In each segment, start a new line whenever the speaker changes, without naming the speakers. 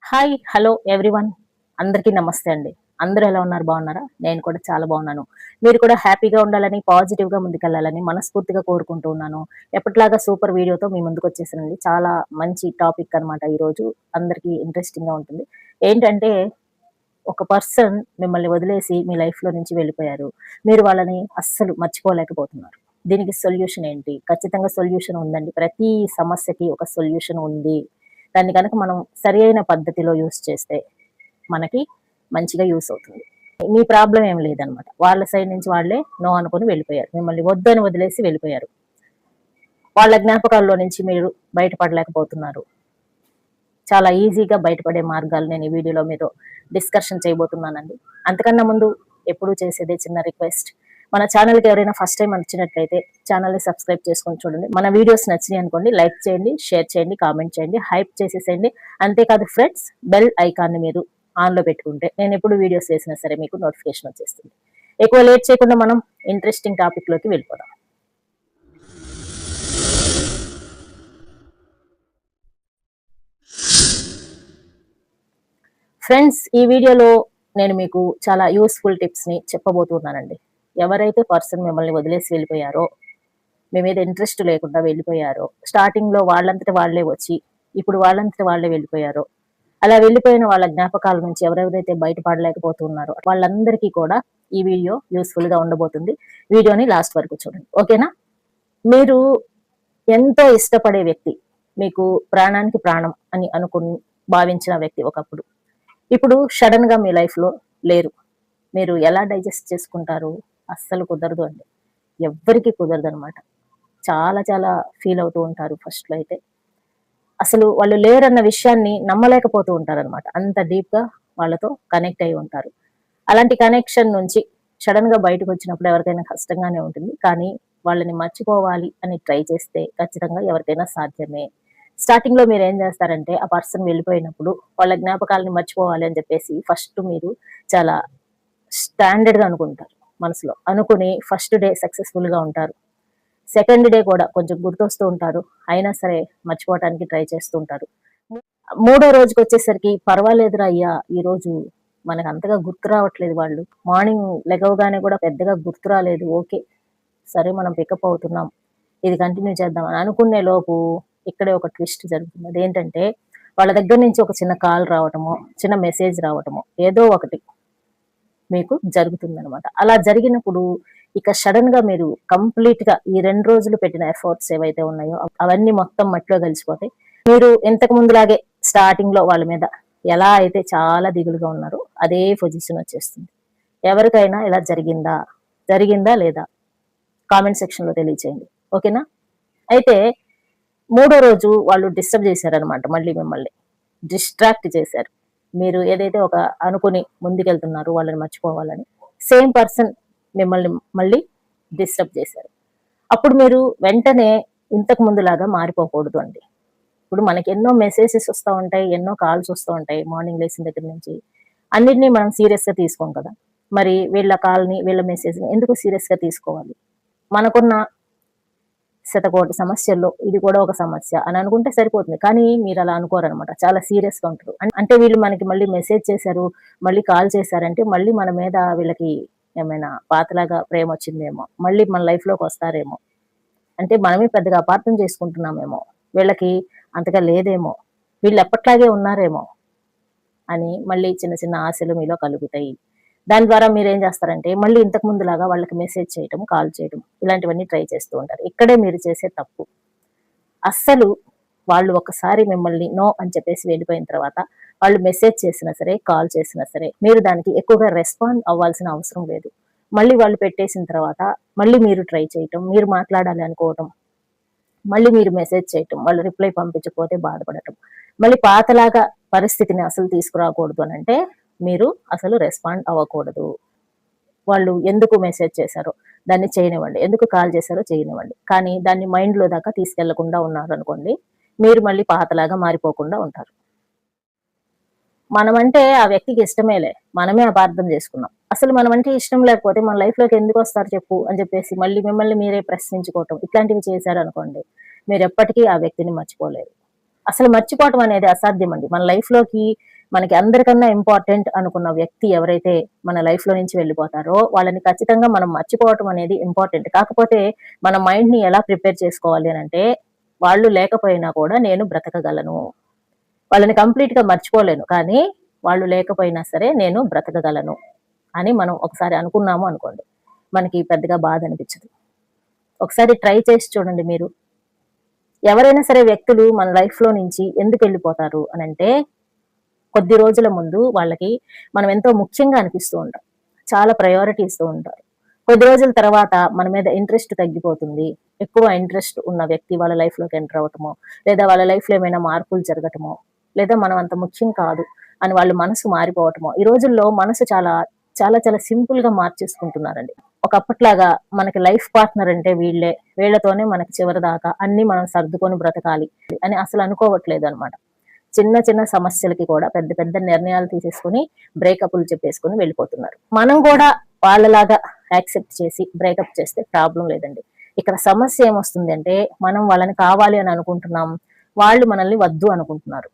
Hi hello everyone. అందరికీ నమస్తే అండి. అందరూ ఎలా ఉన్నారు? బాగున్నారా? నేను కూడా చాలా బాగున్నాను. మీరు కూడా హ్యాపీగా ఉండాలని, పాజిటివ్‌గా ముందుకెళ్ళాలని మనస్ఫూర్తిగా కోరుకుంటూ ఉన్నాను. ఎప్పటిలాగా సూపర్ వీడియోతో మీ ముందుకొచ్చేసానండి. చాలా మంచి టాపిక్ అనమాట ఈరోజు. అందరికీ ఇంట్రెస్టింగ్‌గా ఉంటుంది. ఏంటంటే ఒక పర్సన్ మిమ్మల్ని వదిలేసి మీ లైఫ్‌లో నుంచి వెళ్ళిపోయారు. మీరు వాళ్ళని అస్సలు మర్చిపోలేకపోతున్నారు. దీనికి సొల్యూషన్ ఏంటి? ఖచ్చితంగా సొల్యూషన్ ఉందండి. ప్రతి సమస్యకి ఒక సొల్యూషన్ ఉంది. దాన్ని గనక మనం సరియైన పద్ధతిలో యూజ్ చేస్తే మనకి మంచిగా యూజ్ అవుతుంది. మీ ప్రాబ్లమ్ ఏమి లేదనమాట. వాళ్ళ సైడ్ నుంచి వాళ్ళే నో అనుకుని వెళ్ళిపోయారు. మిమ్మల్ని వద్దని వదిలేసి వెళ్ళిపోయారు. వాళ్ళ జ్ఞాపకాల్లో నుంచి మీరు బయటపడలేకపోతున్నారు. చాలా ఈజీగా బయటపడే మార్గాలు నేను ఈ వీడియోలో మీతో డిస్కషన్ చేయబోతున్నానండి. అంతకన్నా ముందు ఎప్పుడూ చేసేదే చిన్న రిక్వెస్ట్. మన ఛానల్‌కి ఎవరైనా ఫస్ట్ టైం వచ్చినట్లయితే ఛానల్‌ని సబ్స్క్రైబ్ చేసుకొని చూడండి. మన వీడియోస్ నచ్చినాయి అనుకోండి లైక్ చేయండి, షేర్ చేయండి, కామెంట్ చేయండి, హైప్ చేసేసేయండి. అంతేకాదు ఫ్రెండ్స్, బెల్ ఐకాన్‌ని మీరు ఆన్‌లో పెట్టుకుంటే నేను ఎప్పుడు వీడియోస్ చేసినా సరే మీకు నోటిఫికేషన్ వచ్చేస్తుంది. ఎక్కువ లేట్ చేయకుండా మనం ఇంట్రెస్టింగ్ టాపిక్‌లోకి వెళ్ళిపోదాం. ఫ్రెండ్స్, ఈ వీడియోలో నేను మీకు చాలా యూస్ఫుల్ టిప్స్‌ని చెప్పబోతున్నానండి. ఎవరైతే పర్సన్ మిమ్మల్ని వదిలేసి వెళ్ళిపోయారో, మీ మీద ఇంట్రెస్ట్ లేకుండా వెళ్ళిపోయారో, స్టార్టింగ్‌లో వాళ్ళంతట వాళ్ళే వచ్చి, ఇప్పుడు వాళ్ళంతట వాళ్ళే వెళ్ళిపోయారో, అలా వెళ్ళిపోయిన వాళ్ళ జ్ఞాపకాల నుంచి ఎవరెవరైతే బయటపడలేకపోతున్నారో వాళ్ళందరికీ కూడా ఈ వీడియో యూస్ఫుల్‌గా ఉండబోతుంది. వీడియోని లాస్ట్ వరకు చూడండి. ఓకేనా? మీరు ఎంతో ఇష్టపడే వ్యక్తి, మీకు ప్రాణానికి ప్రాణం అని అనుకుని భావించిన వ్యక్తి ఒకప్పుడు ఇప్పుడు సడన్ గా మీ లైఫ్ లో లేరు. మీరు ఎలా డైజెస్ట్ చేసుకుంటారు? అస్సలు కుదరదు అండి. ఎవ్వరికి కుదరదు అనమాట. చాలా చాలా ఫీల్ అవుతూ ఉంటారు ఫస్ట్ లో అయితే. అసలు వాళ్ళు లేరన్న విషయాన్ని నమ్మలేకపోతూ ఉంటారనమాట. అంత డీప్ గా వాళ్ళతో కనెక్ట్ అయి ఉంటారు. అలాంటి కనెక్షన్ నుంచి సడన్ గా బయటకు వచ్చినప్పుడు ఎవరికైనా కష్టంగానే ఉంటుంది. కానీ వాళ్ళని మర్చిపోవాలి అని ట్రై చేస్తే ఖచ్చితంగా ఎవరికైనా సాధ్యమే. స్టార్టింగ్ లో మీరు ఏం చేస్తారంటే ఆ పర్సన్ వెళ్ళిపోయినప్పుడు వాళ్ళ జ్ఞాపకాలని మర్చిపోవాలి అని చెప్పేసి ఫస్ట్ మీరు చాలా స్టాండర్డ్ గా అనుకుంటారు. మనసులో అనుకుని ఫస్ట్ డే సక్సెస్ఫుల్ గా ఉంటారు. సెకండ్ డే కూడా కొంచెం గుర్తొస్తూ ఉంటారు. అయినా సరే మర్చిపోవటానికి ట్రై చేస్తూ ఉంటారు. మూడో రోజుకి వచ్చేసరికి పర్వాలేదురా అయ్యా, ఈ రోజు మనకు అంతగా గుర్తు రావట్లేదు వాళ్ళు. మార్నింగ్ లెగవగానే కూడా పెద్దగా గుర్తు రాలేదు. ఓకే, సరే మనం పికప్ అవుతున్నాం, ఇది కంటిన్యూ చేద్దాం అని అనుకునే లోపు ఇక్కడే ఒక ట్విస్ట్ జరుగుతుంది. అదేంటంటే వాళ్ళ దగ్గర నుంచి ఒక చిన్న కాల్ రావటమో, చిన్న మెసేజ్ రావటమో ఏదో ఒకటి మీకు జరుగుతుందనమాట. అలా జరిగినప్పుడు ఇక సడన్ గా మీరు కంప్లీట్ గా ఈ 2 రోజులు పెట్టిన ఎఫర్ట్స్ ఏవైతే ఉన్నాయో అవన్నీ మొత్తం మట్టిలో కలిసిపోతాయి. మీరు ఇంతకు ముందులాగే స్టార్టింగ్ లో వాళ్ళ మీద ఎలా అయితే చాలా దిగులుగా ఉన్నారో అదే పొజిషన్ వచ్చేస్తుంది. ఎవరికైనా ఇలా జరిగిందా? జరిగిందా లేదా? కామెంట్ సెక్షన్ లో తెలియచేయండి. ఓకేనా? అయితే మూడో రోజు వాళ్ళు డిస్టర్బ్ చేశారనమాట. మళ్ళీ మిమ్మల్ని డిస్ట్రాక్ట్ చేశారు. మీరు ఏదైతే ఒక అనుకుని ముందుకెళ్తున్నారు వాళ్ళని మర్చిపోవాలని, సేమ్ పర్సన్ మిమ్మల్ని మళ్ళీ డిస్టర్బ్ చేశారు. అప్పుడు మీరు వెంటనే ఇంతకు ముందులాగా మారిపోకూడదు అండి. ఇప్పుడు మనకి ఎన్నో మెసేజెస్ వస్తూ ఉంటాయి, ఎన్నో కాల్స్ వస్తూ ఉంటాయి మార్నింగ్ లేచిన దగ్గర నుంచి. అన్నిటినీ మనం సీరియస్ గా తీసుకోం కదా. మరి వీళ్ళ కాల్ని, వీళ్ళ మెసేజ్ని ఎందుకు సీరియస్ గా తీసుకోవాలి? మనకున్న శతకోటి సమస్యల్లో ఇది కూడా ఒక సమస్య అని అనుకుంటే సరిపోతుంది. కానీ మీరు అలా అనుకోరనమాట. చాలా సీరియస్ గా ఉంటారు. అంటే వీళ్ళు మనకి మళ్ళీ మెసేజ్ చేశారు, మళ్ళీ కాల్ చేశారంటే మళ్ళీ మన మీద వీళ్ళకి ఏమైనా పాతలాగా ప్రేమ వచ్చిందేమో, మళ్ళీ మన లైఫ్ లోకి వస్తారేమో, అంటే మనమే పెద్దగా అపార్థం చేసుకుంటున్నామేమో, వీళ్ళకి అంతగా లేదేమో, వీళ్ళు ఎప్పట్లాగే ఉన్నారేమో అని మళ్ళీ చిన్న చిన్న ఆశలు మీలో కలుగుతాయి. దాని ద్వారా మీరేం చేస్తారంటే మళ్ళీ ఇంతకు ముందులాగా వాళ్ళకి మెసేజ్ చేయటం, కాల్ చేయడం ఇలాంటివన్నీ ట్రై చేస్తూ ఉంటారు. ఇక్కడే మీరు చేసే తప్పు. అస్సలు వాళ్ళు ఒకసారి మిమ్మల్ని నో అని చెప్పేసి వెళ్ళిపోయిన తర్వాత వాళ్ళు మెసేజ్ చేసినా సరే, కాల్ చేసినా సరే మీరు దానికి ఎక్కువగా రెస్పాండ్ అవ్వాల్సిన అవసరం లేదు. మళ్ళీ వాళ్ళు పెట్టేసిన తర్వాత మళ్ళీ మీరు ట్రై చేయటం, మీరు మాట్లాడాలి అనుకోవటం, మళ్ళీ మీరు మెసేజ్ చేయటం, వాళ్ళు రిప్లై పంపించకపోతే బాధపడటం, మళ్ళీ పాతలాగా పరిస్థితిని అసలు తీసుకురాకూడదు అని అంటే మీరు అసలు రెస్పాండ్ అవ్వకూడదు. వాళ్ళు ఎందుకు మెసేజ్ చేశారో దాన్ని చేయనివ్వండి, ఎందుకు కాల్ చేశారో చేయనివ్వండి. కానీ దాన్ని మైండ్ లో దాకా తీసుకెళ్లకుండా ఉన్నారు అనుకోండి, మీరు మళ్ళీ పాతలాగా మారిపోకుండా ఉంటారు. మనమంటే ఆ వ్యక్తికి ఇష్టమేలే, మనమే అపార్థం చేసుకున్నాం. అసలు మనమంటే ఇష్టం లేకపోతే మన లైఫ్ లోకి ఎందుకు వస్తారు చెప్పు అని చెప్పేసి మళ్ళీ మిమ్మల్ని మీరే ప్రశ్నించుకోవటం ఇట్లాంటివి చేశారు అనుకోండి, మీరు ఎప్పటికీ ఆ వ్యక్తిని మర్చిపోలేరు. అసలు మర్చిపోవటం అనేది అసాధ్యం అండి. మన లైఫ్ లోకి మనకి అందరికన్నా ఇంపార్టెంట్ అనుకున్న వ్యక్తి ఎవరైతే మన లైఫ్ లో నుంచి వెళ్ళిపోతారో వాళ్ళని ఖచ్చితంగా మనం మర్చిపోవటం అనేది ఇంపార్టెంట్. కాకపోతే మన మైండ్ ని ఎలా ప్రిపేర్ చేసుకోవాలి అని అంటే, వాళ్ళు లేకపోయినా కూడా నేను బ్రతకగలను. వాళ్ళని కంప్లీట్ గా మర్చిపోలేను, కానీ వాళ్ళు లేకపోయినా సరే నేను బ్రతకగలను అని మనం ఒకసారి అనుకున్నాము అనుకోండి, మనకి పెద్దగా బాధ అనిపించదు. ఒకసారి ట్రై చేసి చూడండి మీరు. ఎవరైనా సరే వ్యక్తులు మన లైఫ్ లో నుంచి ఎందుకు వెళ్ళిపోతారు అని అంటే, కొద్ది రోజుల ముందు వాళ్ళకి మనం ఎంతో ముఖ్యంగా అనిపిస్తూ ఉంటాం, చాలా ప్రయారిటీ ఇస్తూ ఉంటారు. కొద్ది రోజుల తర్వాత మన మీద ఇంట్రెస్ట్ తగ్గిపోతుంది. ఎక్కువ ఇంట్రెస్ట్ ఉన్న వ్యక్తి వాళ్ళ లైఫ్ లోకి ఎంటర్ అవటమో, లేదా వాళ్ళ లైఫ్ లో ఏమైనా మార్పులు జరగటమో, లేదా మనం అంత ముఖ్యం కాదు అని వాళ్ళు మనసు మారిపోవటమో. ఈ రోజుల్లో మనసు చాలా చాలా చాలా సింపుల్ గా మార్చేసుకుంటున్నారండి. ఒకప్పట్లాగా మనకి లైఫ్ పార్ట్నర్ అంటే వీళ్ళే, వీళ్ళతోనే మనకి చివరి దాకా అన్ని మనం సర్దుకొని బ్రతకాలి అని అసలు అనుకోవట్లేదు అనమాట. చిన్న చిన్న సమస్యలకి కూడా పెద్ద పెద్ద నిర్ణయాలు తీసేసుకుని బ్రేకప్లు చెప్పేసుకుని వెళ్ళిపోతున్నారు. మనం కూడా వాళ్ళలాగా యాక్సెప్ట్ చేసి బ్రేకప్ చేస్తే ప్రాబ్లం లేదండి. ఇక్కడ సమస్య ఏమొస్తుంది అంటే, మనం వాళ్ళని కావాలి అని అనుకుంటున్నాం, వాళ్ళు మనల్ని వద్దు అనుకుంటున్నారు.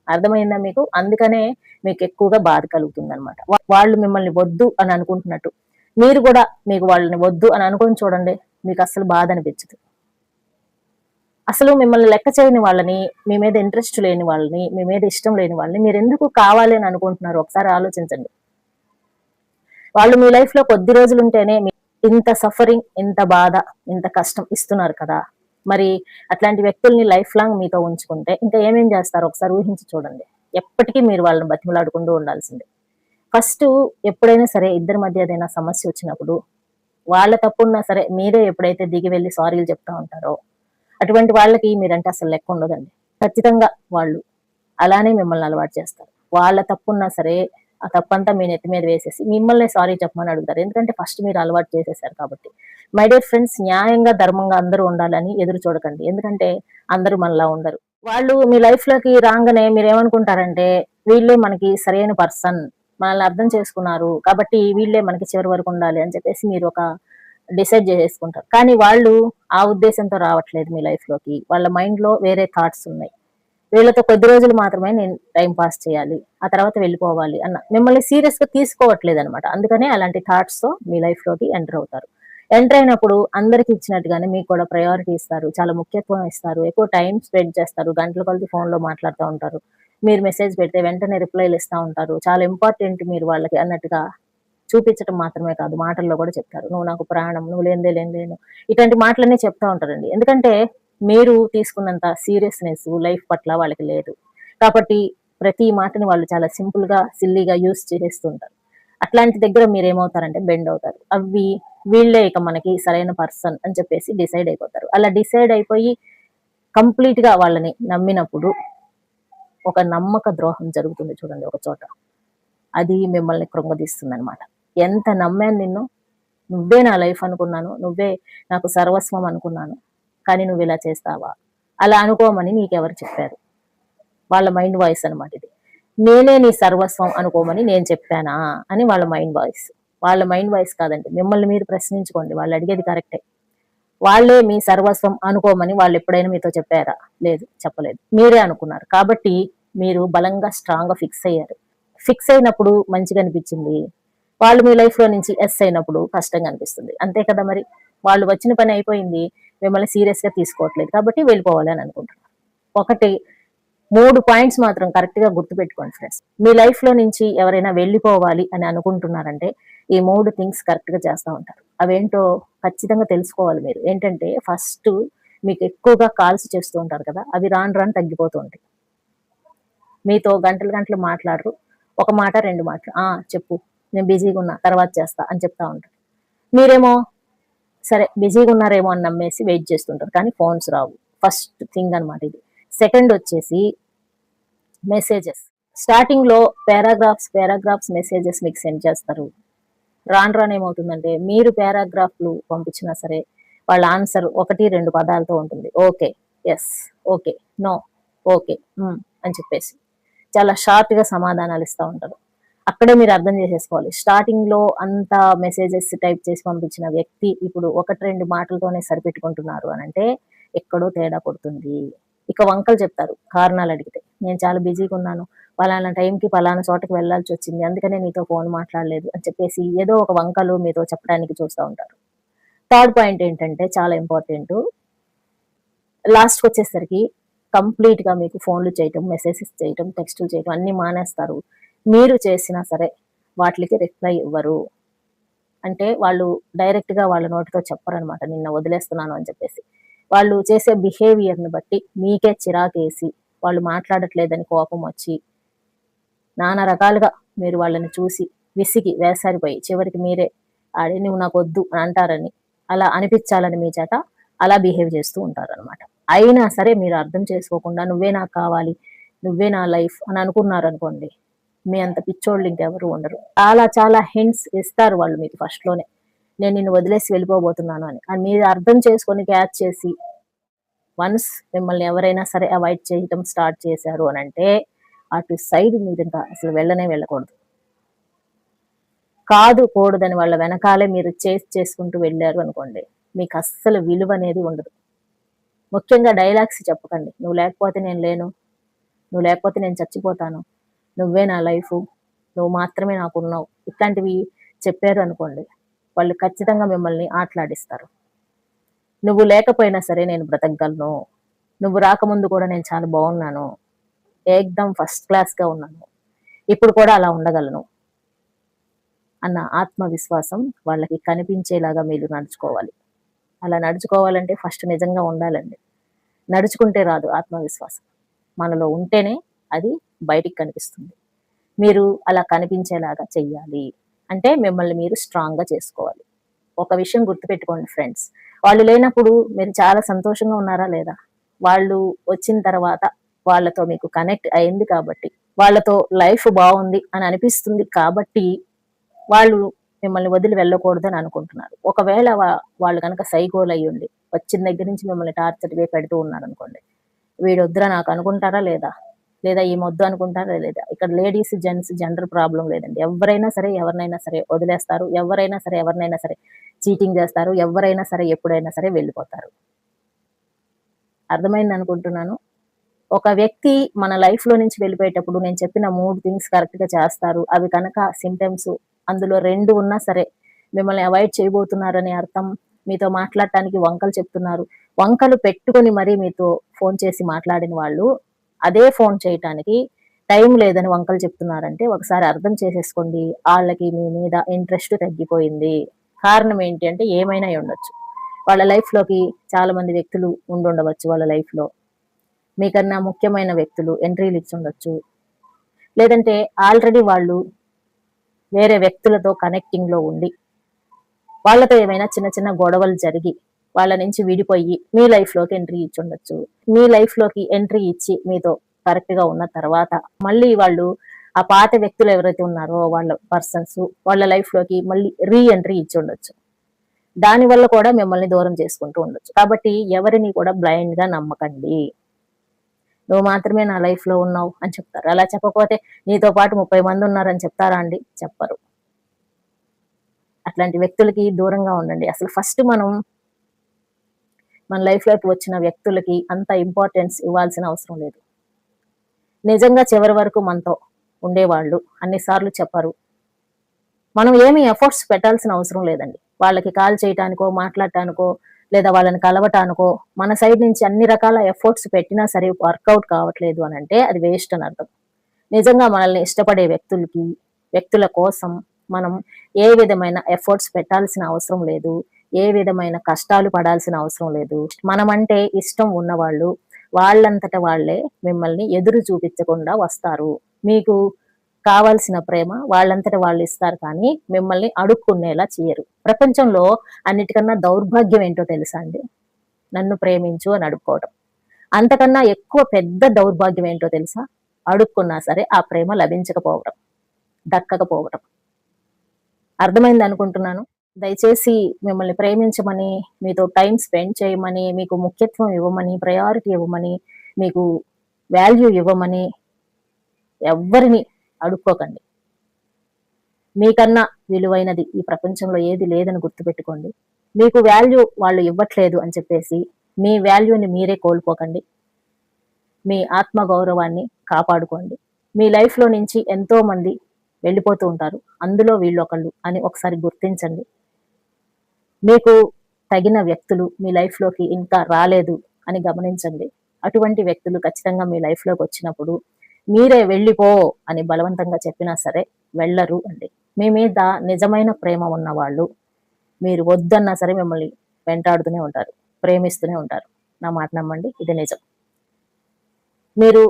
అర్థమైందా మీకు? అందుకనే మీకు ఎక్కువగా బాధ కలుగుతుంది అనమాట. వాళ్ళు మిమ్మల్ని వద్దు అని అనుకుంటున్నట్టు మీరు కూడా మీకు వాళ్ళని వద్దు అని అనుకుని చూడండి, మీకు అసలు బాధ అనిపించదు. అసలు మిమ్మల్ని లెక్క చేయని వాళ్ళని, మీ మీద ఇంట్రెస్ట్ లేని వాళ్ళని, మీ మీద ఇష్టం లేని వాళ్ళని మీరు ఎందుకు కావాలి అని అనుకుంటున్నారు? ఒకసారి ఆలోచించండి. వాళ్ళు మీ లైఫ్ లో కొద్ది రోజులు ఉంటేనే ఇంత సఫరింగ్, ఇంత బాధ, ఇంత కష్టం ఇస్తున్నారు కదా. మరి అట్లాంటి వ్యక్తుల్ని లైఫ్ లాంగ్ మీతో ఉంచుకుంటే ఇంకా ఏమేం చేస్తారు ఒకసారి ఊహించి చూడండి. ఎప్పటికీ మీరు వాళ్ళని బతిమలాడుకుంటూ ఉండాల్సిందే. ఫస్ట్ ఎప్పుడైనా సరే ఇద్దరి మధ్య ఏదైనా సమస్య వచ్చినప్పుడు, వాళ్ళ తప్పున్నా సరే మీరే ఎప్పుడైతే దిగి వెళ్ళి సారీలు చెప్తా ఉంటారో, అటువంటి వాళ్ళకి మీరంటే అసలు లెక్క ఉండదండి. ఖచ్చితంగా వాళ్ళు అలానే మిమ్మల్ని అలవాటు చేస్తారు. వాళ్ళ తప్పున్నా సరే ఆ తప్పంతా మీ నెత్తి మీద వేసేసి మిమ్మల్ని సారీ చెప్పమని అడుగుతారు. ఎందుకంటే ఫస్ట్ మీరు అలవాటు చేసేసారు కాబట్టి. మై డియర్ ఫ్రెండ్స్, న్యాయంగా ధర్మంగా అందరూ ఉండాలని ఎదురు చూడకండి. ఎందుకంటే అందరూ మనలా ఉండరు. వాళ్ళు మీ లైఫ్ లోకి రాగానే మీరు ఏమనుకుంటారంటే, వీళ్ళే మనకి సరైన పర్సన్, మనల్ని అర్థం చేసుకున్నారు కాబట్టి వీళ్ళే మనకి చివరి వరకు ఉండాలి అని చెప్పేసి మీరు ఒక డిసైడ్ చేసేసుకుంటారు. కానీ వాళ్ళు ఆ ఉద్దేశంతో రావట్లేదు మీ లైఫ్ లోకి. వాళ్ళ మైండ్ లో వేరే థాట్స్ ఉన్నాయి. వీళ్ళతో కొద్ది రోజులు మాత్రమే నేను టైం పాస్ చేయాలి, ఆ తర్వాత వెళ్ళిపోవాలి అన్న మిమ్మల్ని సీరియస్ గా తీసుకోవట్లేదు అనమాట. అందుకనే అలాంటి థాట్స్ తో మీ లైఫ్ లోకి ఎంటర్ అవుతారు. ఎంటర్ అయినప్పుడు అందరికి ఇచ్చినట్టుగానే మీకు కూడా ప్రయారిటీ ఇస్తారు, చాలా ముఖ్యత్వం ఇస్తారు, ఎక్కువ టైం స్పెండ్ చేస్తారు, గంటల కొద్ది ఫోన్ లో మాట్లాడుతూ ఉంటారు. మీరు మెసేజ్ పెడితే వెంటనే రిప్లైలు ఇస్తూ ఉంటారు. చాలా ఇంపార్టెంట్ మీరు వాళ్ళకి అన్నట్టుగా చూపించడం మాత్రమే కాదు, మాటల్లో కూడా చెప్తారు. నువ్వు నాకు ప్రాణం, నువ్వు లేను, ఇట్లాంటి మాటలన్నీ చెప్తా ఉంటారండి. ఎందుకంటే మీరు తీసుకున్నంత సీరియస్నెస్ లైఫ్ పట్ల వాళ్ళకి లేదు కాబట్టి ప్రతి మాటని వాళ్ళు చాలా సింపుల్ గా సిల్లీగా యూస్ చేస్తుంటారు. అట్లాంటి దగ్గర మీరు ఏమవుతారంటే బెండ్ అవుతారు. అవి వీళ్ళే ఇక మనకి సరైన పర్సన్ అని చెప్పేసి డిసైడ్ అయిపోతారు. అలా డిసైడ్ అయిపోయి కంప్లీట్ గా వాళ్ళని నమ్మినప్పుడు ఒక నమ్మక ద్రోహం జరుగుతుంది చూడండి ఒక చోట. అది మిమ్మల్ని కృంగదీస్తుంది అనమాట. ఎంత నమ్మాను నిన్ను, నువ్వే నా లైఫ్ అనుకున్నాను, నువ్వే నాకు సర్వస్వం అనుకున్నాను, కానీ నువ్వు ఇలా చేస్తావా? అలా అనుకోమని నీకెవరు చెప్పారు? వాళ్ళ మైండ్ వాయిస్ అనమాట ఇది. నేనే నీ సర్వస్వం అనుకోమని నేను చెప్పానా అని వాళ్ళ మైండ్ వాయిస్. వాళ్ళ మైండ్ వాయిస్ కాదండి. మిమ్మల్ని మీరు ప్రశ్నించుకోండి. వాళ్ళు అడిగేది కరెక్టే. వాళ్ళే మీ సర్వస్వం అనుకోమని వాళ్ళు ఎప్పుడైనా మీతో చెప్పారా? లేదు, చెప్పలేదు. మీరే అనుకున్నారు కాబట్టి మీరు బలంగా స్ట్రాంగ్ గా ఫిక్స్ అయ్యారు. ఫిక్స్ అయినప్పుడు మంచిగా అనిపించింది, వాళ్ళు మీ లైఫ్ లో నుంచి ఎస్ అయినప్పుడు కష్టంగా అనిపిస్తుంది. అంతే కదా మరి. వాళ్ళు వచ్చిన పని అయిపోయింది, మిమ్మల్ని సీరియస్ గా తీసుకోవట్లేదు కాబట్టి వెళ్ళిపోవాలి అని అనుకుంటున్నారు. ఒకటి 3 పాయింట్స్ మాత్రం కరెక్ట్ గా గుర్తుపెట్టుకోండి ఫ్రెండ్స్. మీ లైఫ్ లో నుంచి ఎవరైనా వెళ్ళిపోవాలి అని అనుకుంటున్నారంటే ఈ 3 థింగ్స్ కరెక్ట్ గా చేస్తూ ఉంటారు. అవేంటో ఖచ్చితంగా తెలుసుకోవాలి మీరు. ఏంటంటే ఫస్ట్, మీకు ఎక్కువగా కాల్స్ చేస్తూ ఉంటారు కదా, అవి రాను రాను తగ్గిపోతూ ఉంటాయి. మీతో గంటలు గంటలు మాట్లాడరు, ఒక మాట 2 మాటలు చెప్పు, నేను బిజీగా ఉన్నా తర్వాత చేస్తా అని చెప్తా ఉంటారు. మీరేమో సరే బిజీగా ఉన్నారేమో అని నమ్మేసి వెయిట్ చేస్తుంటారు, కానీ ఫోన్స్ రావు. ఫస్ట్ థింగ్ అనమాట ఇది. సెకండ్ వచ్చేసి మెసేజెస్. స్టార్టింగ్ లో పారాగ్రాఫ్స్ మెసేజెస్ మీకు సెండ్ చేస్తారు. రాను రాను ఏమవుతుందంటే మీరు పారాగ్రాఫ్లు పంపించినా సరే వాళ్ళ ఆన్సర్ 1-2 పదాలతో ఉంటుంది. Okay, yes, okay, no, okay, అని చెప్పేసి చాలా షార్ట్ గా సమాధానాలు ఇస్తూ ఉంటారు. అక్కడే మీరు అర్థం చేసేసుకోవాలి, స్టార్టింగ్ లో అంత మెసేజెస్ టైప్ చేసి పంపించిన వ్యక్తి ఇప్పుడు 1-2 మాటలతోనే సరిపెట్టుకుంటున్నారు అని అంటే ఎక్కడో తేడా కొడుతుంది. ఇక వంకలు చెప్తారు కారణాలు అడిగితే. నేను చాలా బిజీగా ఉన్నాను, పలానా టైంకి పలానా చోటకి వెళ్ళాల్సి వచ్చింది, అందుకనే నీతో ఫోన్ మాట్లాడలేదు అని చెప్పేసి ఏదో ఒక వంకలు మీతో చెప్పడానికి చూస్తూ ఉంటారు. థర్డ్ పాయింట్ ఏంటంటే చాలా ఇంపార్టెంట్. లాస్ట్‌కి వచ్చేసరికి కంప్లీట్‌గా మీకు ఫోన్‌లు చేయటం, మెసేజెస్ చేయటం, టెక్స్టులు చేయటం అన్నీ మానేస్తారు. మీరు చేసినా సరే వాటిలికి రిప్లై ఇవ్వరు. అంటే వాళ్ళు డైరెక్ట్‌గా వాళ్ళ నోటితో చెప్పరనమాట నిన్ను వదిలేస్తున్నాను అని చెప్పేసి. వాళ్ళు చేసే బిహేవియర్‌ని బట్టి మీకే చిరాకేసి, వాళ్ళు మాట్లాడట్లేదని కోపం వచ్చి, నానా రకాలుగా మీరు వాళ్ళని చూసి విసిగి వేసారిపోయి చివరికి మీరే నువ్వు నాకొద్దు అని అంటారని, అలా అనిపించాలని మీ చేత అలా బిహేవ్ చేస్తూ ఉంటారనమాట. అయినా సరే మీరు అర్థం చేసుకోకుండా నువ్వే నాకు కావాలి, నువ్వే నా లైఫ్ అని అనుకున్నారనుకోండి, మీ అంత పిచ్చోళ్ళు ఇంకెవరు ఉండరు. చాలా చాలా హింట్స్ ఇస్తారు వాళ్ళు మీకు ఫస్ట్‌లోనే. నేను నిన్ను వదిలేసి వెళ్ళిపోబోతున్నాను అని. అని మీరు అర్థం చేసుకొని క్యాచ్ చేసి వన్స్ మిమ్మల్ని ఎవరైనా సరే అవాయిడ్ చేయటం స్టార్ట్ చేశారు అనంటే, అటు సైడ్ మీరింకా అసలు వెళ్ళనే వెళ్ళకూడదు. కాదు, కూడదని వాళ్ళ వెనకాలే మీరు చేసుకుంటూ వెళ్లారు అనుకోండి, మీకు అస్సలు విలువనేది ఉండదు. ముఖ్యంగా డైలాగ్స్ చెప్పకండి. నువ్వు లేకపోతే నేను లేను, నువ్వు లేకపోతే నేను చచ్చిపోతాను, నువ్వే నా లైఫు, నువ్వు మాత్రమే నాకున్నావు. ఇట్లాంటివి చెప్పారు అనుకోండి, వాళ్ళు ఖచ్చితంగా మిమ్మల్ని ఆటలాడిస్తారు. నువ్వు లేకపోయినా సరే నేను బ్రతకగలను, నువ్వు రాకముందు కూడా నేను చాలా బాగున్నాను, ఏకదం ఫస్ట్ క్లాస్‌గా ఉన్నాను, ఇప్పుడు కూడా అలా ఉండగలను అన్న ఆత్మవిశ్వాసం వాళ్ళకి కనిపించేలాగా మీరు నడుచుకోవాలి. అలా నడుచుకోవాలంటే ఫస్ట్ నిజంగా ఉండాలండి. నడుచుకుంటే రాదు ఆత్మవిశ్వాసం. మనలో ఉంటేనే అది బయటికి కనిపిస్తుంది. మీరు అలా కనిపించేలాగా చెయ్యాలి. అంటే మిమ్మల్ని మీరు స్ట్రాంగ్‌గా చేసుకోవాలి. ఒక విషయం గుర్తుపెట్టుకోండి ఫ్రెండ్స్. వాళ్ళు లేనప్పుడు మీరు చాలా సంతోషంగా ఉన్నారా లేదా? వాళ్ళు వచ్చిన తర్వాత వాళ్ళతో మీకు కనెక్ట్ అయింది కాబట్టి, వాళ్ళతో లైఫ్ బావుంది అని అనిపిస్తుంది కాబట్టి, వాళ్ళు మిమ్మల్ని వదిలి వెళ్ళకూడదని అనుకుంటున్నారు. ఒకవేళ వాళ్ళు గనక సైకోలయ్యుండి, వచ్చిన దగ్గర నుంచి మిమ్మల్ని టార్చర్‌గా పెడుతూ ఉన్నారనుకోండి, వీడొద్దురా నాకు అనుకుంటారా లేదా? లేదా ఈమొద్దు అనుకుంటారా లేదా? ఇక్కడ లేడీస్, జెంట్స్ జెండర్ ప్రాబ్లమ్ లేదండి. ఎవరైనా సరే, ఎవరినైనా సరే వదిలేస్తారు. ఎవరైనా సరే, ఎవరినైనా సరే చీటింగ్ చేస్తారు. ఎవరైనా సరే, ఎప్పుడైనా సరే వెళ్ళిపోతారు. అర్థమైందనుకుంటున్నాను. ఒక వ్యక్తి మన లైఫ్‌లో నుంచి వెళ్ళిపోయేటప్పుడు నేను చెప్పిన 3 థింగ్స్ కరెక్ట్‌గా చేస్తారు. అవి కనుక సింప్టమ్స్ అందులో 2 ఉన్నా సరే మిమ్మల్ని అవాయిడ్ చేయబోతున్నారని అర్థం. మీతో మాట్లాడటానికి వంకలు చెప్తున్నారు. వంకలు పెట్టుకొని మరీ మీతో ఫోను చేసి మాట్లాడిన వాళ్ళు, అదే ఫోను చేయటానికి టైం లేదని వంకలు చెప్తున్నారంటే ఒకసారి అర్థం చేసేసుకోండి. ఆళ్ళకి మీ మీద ఇంట్రెస్ట్ తగ్గిపోయింది. కారణం ఏంటి అంటే ఏమైనా అయ్యుండొచ్చు. వాళ్ళ లైఫ్‌లోకి చాలా మంది వ్యక్తులు ఉండుండవచ్చు వాళ్ళ లైఫ్‌లో. మీకన్నా ముఖ్యమైన వ్యక్తులు ఎంట్రీలు ఇచ్చుండొచ్చు. లేదంటే ఆల్రెడీ వాళ్ళు వేరే వ్యక్తులతో కనెక్టింగ్‌లో ఉండి, వాళ్ళతో ఏమైనా చిన్న చిన్న గొడవలు జరిగి, వాళ్ళ నుంచి విడిపోయి మీ లైఫ్‌లోకి ఎంట్రీ ఇచ్చుండొచ్చు. మీ లైఫ్‌లోకి ఎంట్రీ ఇచ్చి మీతో కరెక్ట్‌గా ఉన్న తర్వాత, మళ్ళీ వాళ్ళు ఆ పాత వ్యక్తులు ఎవరైతే ఉన్నారో వాళ్ళ పర్సన్స్ వాళ్ళ లైఫ్‌లోకి మళ్ళీ ఎంట్రీ ఇచ్చుండొచ్చు. దానివల్ల కూడా మిమ్మల్ని దూరం చేసుకుంటూ ఉండొచ్చు. కాబట్టి ఎవరిని కూడా బ్లైండ్‌గా నమ్మకండి. నువ్వు మాత్రమే నా లైఫ్‌లో ఉన్నావు అని చెప్తారు. అలా చెప్పకపోతే నీతో పాటు 30 మంది ఉన్నారని చెప్తారా అండి? చెప్పరు. అట్లాంటి వ్యక్తులకి దూరంగా ఉండండి. అసలు ఫస్ట్ మనం మన లైఫ్‌లోకి వచ్చిన వ్యక్తులకి అంత ఇంపార్టెన్స్ ఇవ్వాల్సిన అవసరం లేదు. నిజంగా చివరి వరకు మనతో ఉండేవాళ్ళు అన్ని సార్లు చెప్పరు. మనం ఏమి ఎఫర్ట్స్ పెట్టాల్సిన అవసరం లేదండి. వాళ్ళకి కాల్ చేయటానికో, మాట్లాడటానికో, లేదా వాళ్ళని కలవటానికో మన సైడ్ నుంచి అన్ని రకాల ఎఫర్ట్స్ పెట్టినా సరే వర్కౌట్ కావట్లేదు అనంటే అది వేస్ట్ అని అర్థం. నిజంగా మనల్ని ఇష్టపడే వ్యక్తుల కోసం మనం ఏ విధమైన ఎఫర్ట్స్ పెట్టాల్సిన అవసరం లేదు. ఏ విధమైన కష్టాలు పడాల్సిన అవసరం లేదు. మనమంటే ఇష్టం ఉన్నవాళ్ళు వాళ్ళంతట వాళ్ళే మిమ్మల్ని ఎదురు చూపించకుండా వస్తారు. మీకు కావాల్సిన ప్రేమ వాళ్ళంతట వాళ్ళు ఇస్తారు కానీ మిమ్మల్ని అడుక్కునేలా చేయరు. ప్రపంచంలో అన్నిటికన్నా దౌర్భాగ్యం ఏంటో తెలుసా అండి? నన్ను ప్రేమించు అని అడుక్కోవడం. అంతకన్నా ఎక్కువ పెద్ద దౌర్భాగ్యం ఏంటో తెలుసా? అడుక్కున్నా సరే ఆ ప్రేమ లభించకపోవడం, దక్కకపోవడం. అర్థమైంది అనుకుంటున్నాను. దయచేసి మిమ్మల్ని ప్రేమించమని, మీతో టైం స్పెండ్ చేయమని, మీకు ముఖ్యత్వం ఇవ్వమని, ప్రయారిటీ ఇవ్వమని, మీకు వాల్యూ ఇవ్వమని ఎవ్వరిని అడుక్కోకండి. మీకన్నా విలువైనది ఈ ప్రపంచంలో ఏది లేదని గుర్తుపెట్టుకోండి. మీకు వాల్యూ వాళ్ళు ఇవ్వట్లేదు అని చెప్పేసి మీ వాల్యూని మీరే కోల్పోకండి. మీ ఆత్మ గౌరవాన్ని కాపాడుకోండి. మీ లైఫ్లో నుంచి ఎంతో మంది వెళ్ళిపోతూ ఉంటారు, అందులో వీళ్ళొకళ్ళు అని ఒకసారి గుర్తించండి. మీకు తగిన వ్యక్తులు మీ లైఫ్లోకి ఇంకా రాలేదు అని గమనించండి. అటువంటి వ్యక్తులు ఖచ్చితంగా మీ లైఫ్లోకి వచ్చినప్పుడు మీరే వెళ్ళిపో అని బలవంతంగా చెప్పినా సరే వెళ్ళరు అండి. మీ మీద నిజమైన ప్రేమ ఉన్నవాళ్ళు మీరు వద్దన్నా సరే మిమ్మల్ని వెంటాడుతూనే ఉంటారు, ప్రేమిస్తూనే ఉంటారు. నా మాట నమ్మండి, ఇది నిజం. మీరు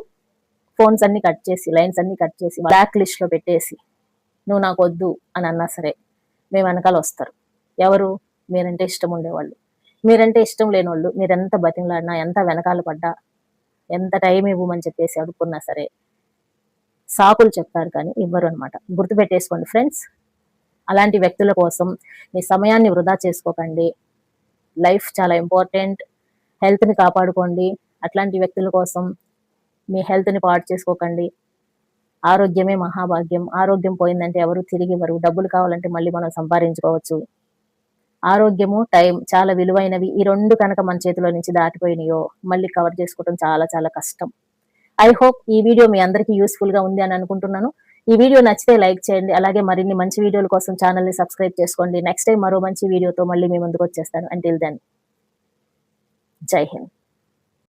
ఫోన్స్ అన్ని కట్ చేసి, లైన్స్ అన్ని కట్ చేసి, బ్లాక్ లిస్ట్లో పెట్టేసి నువ్వు నాకు వద్దు అని అన్నా సరే మీ వెనకాల వస్తారు. ఎవరు? మీరంటే ఇష్టం ఉండేవాళ్ళు. మీరంటే ఇష్టం లేని వాళ్ళు మీరెంత బతిమలాడినా, ఎంత వెనకాల పడ్డా, ఎంత టైం ఇవ్వమని చెప్పేసి అడుక్కున్నా సరే సాకులు చెప్తారు కానీ ఇవ్వరు అనమాట. గుర్తుపెట్టేసుకోండి ఫ్రెండ్స్. అలాంటి వ్యక్తుల కోసం మీ సమయాన్ని వృధా చేసుకోకండి. లైఫ్ చాలా ఇంపార్టెంట్. హెల్త్ని కాపాడుకోండి. అట్లాంటి వ్యక్తుల కోసం మీ హెల్త్ని పాడు చేసుకోకండి. ఆరోగ్యమే మహాభాగ్యం. ఆరోగ్యం పోయిందంటే ఎవరు తిరిగి ఇవ్వరు. డబ్బులు కావాలంటే మళ్ళీ మనం సంపాదించుకోవచ్చు. ఆరోగ్యము, టైం చాలా విలువైనవి. ఈ రెండు కనుక మన చేతిలో నుంచి దాటిపోయినాయో మళ్ళీ కవర్ చేసుకోవడం చాలా చాలా కష్టం. ఐ హోప్ ఈ వీడియో మీ అందరికీ యూస్ఫుల్ గా ఉంది అని అనుకుంటున్నాను. ఈ వీడియో నచ్చితే లైక్ చేయండి. అలాగే మరిన్ని మంచి వీడియోల కోసం ఛానల్ ని సబ్స్క్రైబ్ చేసుకోండి. నెక్స్ట్ టైం మరో మంచి వీడియోతో మళ్ళీ మీ ముందుకు వచ్చేస్తాను. అంటిల్ దెన్, జై హింద్.